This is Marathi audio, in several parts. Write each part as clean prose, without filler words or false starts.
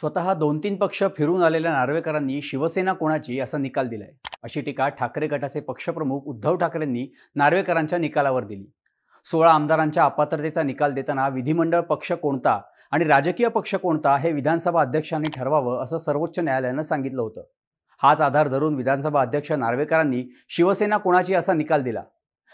स्वतः 2-3 पक्ष फिरून आलेल्या नार्वेकरांनी शिवसेना कोणाची असा निकाल दिलाय, अशी टीका ठाकरे गटाचे पक्षप्रमुख उद्धव ठाकरेंनी नार्वेकरांच्या निकालावर दिली. 16 आमदारांच्या अपात्रतेचा निकाल देताना विधिमंडळ पक्ष कोणता आणि राजकीय पक्ष कोणता हे विधानसभा अध्यक्षांनी ठरवावं असं सर्वोच्च न्यायालयानं सांगितलं होतं. हाच आधार धरून विधानसभा अध्यक्ष नार्वेकरांनी शिवसेना कोणाची असा निकाल दिला.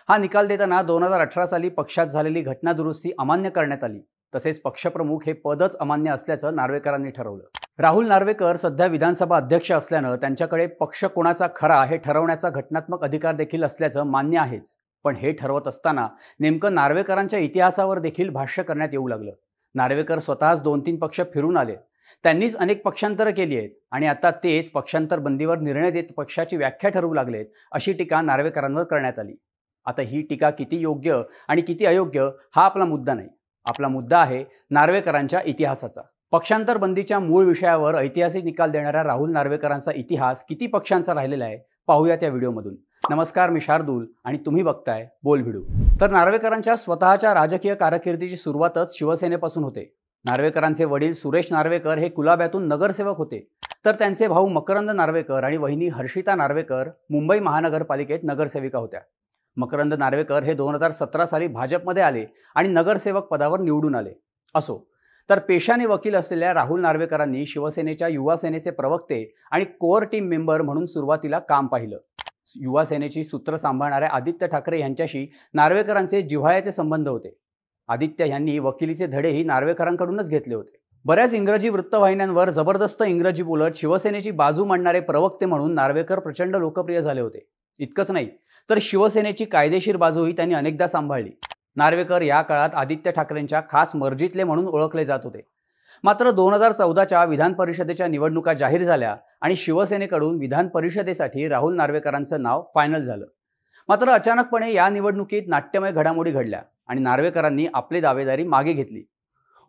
हा निकाल देताना 2018 साली पक्षात झालेली घटना दुरुस्ती अमान्य करण्यात आली. तसेच पक्षप्रमुख हे पदच अमान्य असल्याचं नार्वेकरांनी ठरवलं. राहुल नार्वेकर सध्या विधानसभा अध्यक्ष असल्यानं त्यांच्याकडे पक्ष कोणाचा खरा हे ठरवण्याचा घटनात्मक अधिकार देखील असल्याचं मान्य आहेच. पण हे ठरवत असताना नेमकं नार्वेकरांच्या इतिहासावर देखील भाष्य करण्यात येऊ लागलं. नार्वेकर स्वतःच 2-3 पक्ष फिरून आले. त्यांनीच अनेक पक्षांतर केली आहेत आणि आता तेच पक्षांतर बंदीवर निर्णय देत पक्षाची व्याख्या ठरवू लागलेत, अशी टीका नार्वेकरांवर करण्यात आली. आता ही टीका किती योग्य आणि किती अयोग्य हा आपला मुद्दा नाही. आपला मुद्दा आहे नार्वेकरांच्या इतिहासाचा. पक्षांतर बंदीच्या मूळ विषयावर ऐतिहासिक निकाल देणाऱ्या राहुल नार्वेकरांचा इतिहास किती पक्षांचा राहिलेला आहे पाहूया त्या व्हिडिओमधून. नमस्कार, मी शार्दूल आणि तुम्ही बघताय बोल व्हिडिओ. तर नार्वेकरांच्या स्वतःच्या राजकीय कारकिर्दीची सुरुवातच शिवसेनेपासून होते. नार्वेकरांचे वडील सुरेश नार्वेकर हे कुलाब्यातून नगरसेवक होते, तर त्यांचे भाऊ मकरंद नार्वेकर आणि वहिनी हर्षिता नार्वेकर मुंबई महानगरपालिकेत नगरसेविका होत्या. मकरंद नार्वेकर हे 2017 साली भाजपमध्ये आले आणि नगरसेवक पदावर निवडून आले. असो, तर पेशाने वकील असलेल्या राहुल नार्वेकरांनी शिवसेनेच्या युवा सेनेचे प्रवक्ते आणि कोअर टीम मेंबर म्हणून सुरुवातीला काम पाहिलं. युवा सेनेची सूत्र सांभाळणाऱ्या आदित्य ठाकरे यांच्याशी नार्वेकरांचे जिव्हाळ्याचे संबंध होते. आदित्य यांनी वकिलीचे धडेही नार्वेकरांकडूनच घेतले होते. बऱ्याच इंग्रजी वृत्तवाहिन्यांवर जबरदस्त इंग्रजी बोलत शिवसेनेची बाजू मांडणारे प्रवक्ते म्हणून नार्वेकर प्रचंड लोकप्रिय झाले होते. इतकंच नाही, तर शिवसेनेची कायदेशीर बाजूही त्यांनी अनेकदा सांभाळली. नार्वेकर या काळात आदित्य ठाकरेंच्या खास मर्जीतले म्हणून ओळखले जात होते. मात्र 2014च्या विधान परिषदेच्या निवडणुका जाहीर झाल्या आणि शिवसेनेकडून विधान परिषदेसाठी राहुल नार्वेकरांचं नाव फायनल झालं. मात्र अचानकपणे या निवडणुकीत नाट्यमय घडामोडी घडल्या आणि नार्वेकरांनी आपली दावेदारी मागे घेतली.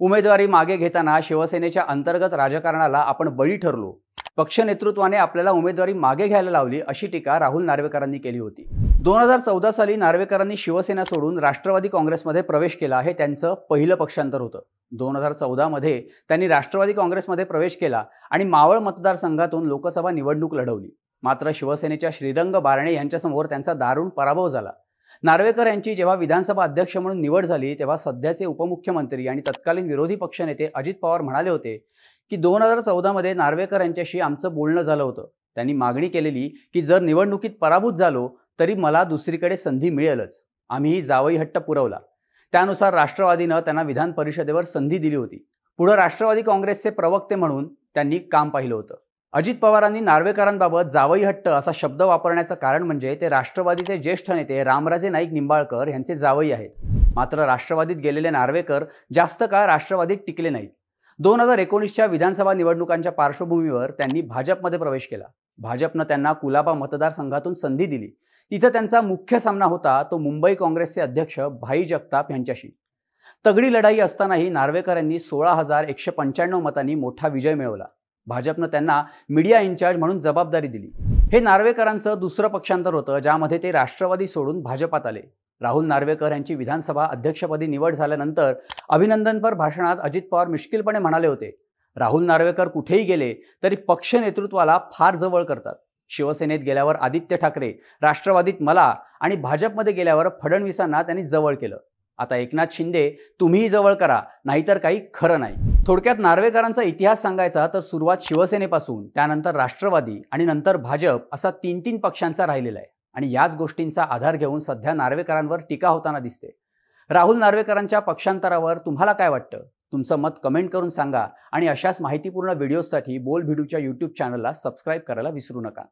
उमेदवारी मागे घेताना शिवसेनेच्या अंतर्गत राजकारणाला आपण बळी ठरलो, पक्ष नेतृत्वाने आपल्याला उमेदवारी मागे घ्यायला लावली, अशी टीका राहुल नार्वेकरांनी केली होती. 2014 साली नार्वेकरांनी शिवसेना सोडून राष्ट्रवादी काँग्रेसमध्ये प्रवेश केला. हे त्यांचं पहिलं पक्षांतर होतं. 2014 मध्ये त्यांनी राष्ट्रवादी काँग्रेसमध्ये प्रवेश केला आणि मावळ मतदारसंघातून लोकसभा निवडणूक लढवली. मात्र शिवसेनेच्या श्रीरंग बारणे यांच्यासमोर त्यांचा दारुण पराभव झाला. नार्वेकर यांची जेव्हा विधानसभा अध्यक्ष म्हणून निवड झाली, तेव्हा सध्याचे उपमुख्यमंत्री आणि तत्कालीन विरोधी पक्षनेते अजित पवार म्हणाले होते की 2014 मध्ये नार्वेकर यांच्याशी आमचं बोलणं झालं होतं. त्यांनी मागणी केलेली की जर निवडणुकीत पराभूत झालो तरी मला दुसरीकडे संधी मिळेलच. आम्हीही जावई हट्ट पुरवला. त्यानुसार राष्ट्रवादीनं त्यांना विधान परिषदेवर संधी दिली होती. पुढे राष्ट्रवादी काँग्रेसचे प्रवक्ते म्हणून त्यांनी काम पाहिलं होतं. अजित पवारांनी नार्वेकरांबाबत जावई हट्ट असा शब्द वापरण्याचं कारण म्हणजे ते राष्ट्रवादीचे ज्येष्ठ नेते रामराजे नाईक निंबाळकर यांचे जावई आहेत. मात्र राष्ट्रवादीत गेलेले नार्वेकर जास्त काळ राष्ट्रवादीत टिकले नाहीत. 2019च्या विधानसभा निवडणुकांच्या पार्श्वभूमीवर त्यांनी भाजपमध्ये प्रवेश केला. भाजपनं त्यांना कुलाबा मतदारसंघातून संधी दिली. तिथं त्यांचा मुख्य सामना होता तो मुंबई काँग्रेसचे अध्यक्ष भाई जगताप यांच्याशी. तगडी लढाई असतानाही नार्वेकर यांनी 16,195 मतांनी मोठा विजय मिळवला. भाजपनं त्यांना मीडिया इन्चार्ज म्हणून जबाबदारी दिली. हे नार्वेकरांचं दुसरं पक्षांतर होतं, ज्यामध्ये ते राष्ट्रवादी सोडून भाजपात आले. राहुल नार्वेकर यांची विधानसभा अध्यक्षपदी निवड झाल्यानंतर अभिनंदनपर भाषणात अजित पवार मिश्किलपणे म्हणाले होते, राहुल नार्वेकर कुठेही गेले तरी पक्ष नेतृत्वाला फार जवळ करतात. शिवसेनेत गेल्यावर आदित्य ठाकरे, राष्ट्रवादीत मला आणि भाजपमध्ये गेल्यावर फडणवीसांना त्यांनी जवळ केलं. आता एकनाथ शिंदे तुम्हीही जवळ करा, नाहीतर काही खरं नाही. थोडक्यात नार्वेकरांचा इतिहास सांगायचा तर सुरुवात शिवसेनेपासून, त्यानंतर राष्ट्रवादी आणि नंतर भाजप असा 3-3 पक्षांचा राहिलेला आहे. आणि याच गोष्टींचा आधार घेऊन सध्या नार्वेकरांवर टीका होताना दिसते. राहुल नार्वेकरांच्या पक्षांतरावर तुम्हाला काय वाटतं? तुमचं मत कमेंट करून सांगा आणि अशाच माहितीपूर्ण व्हिडिओसाठी बोल व्हिडिओच्या YouTube चॅनलला सबस्क्राईब करायला विसरू नका.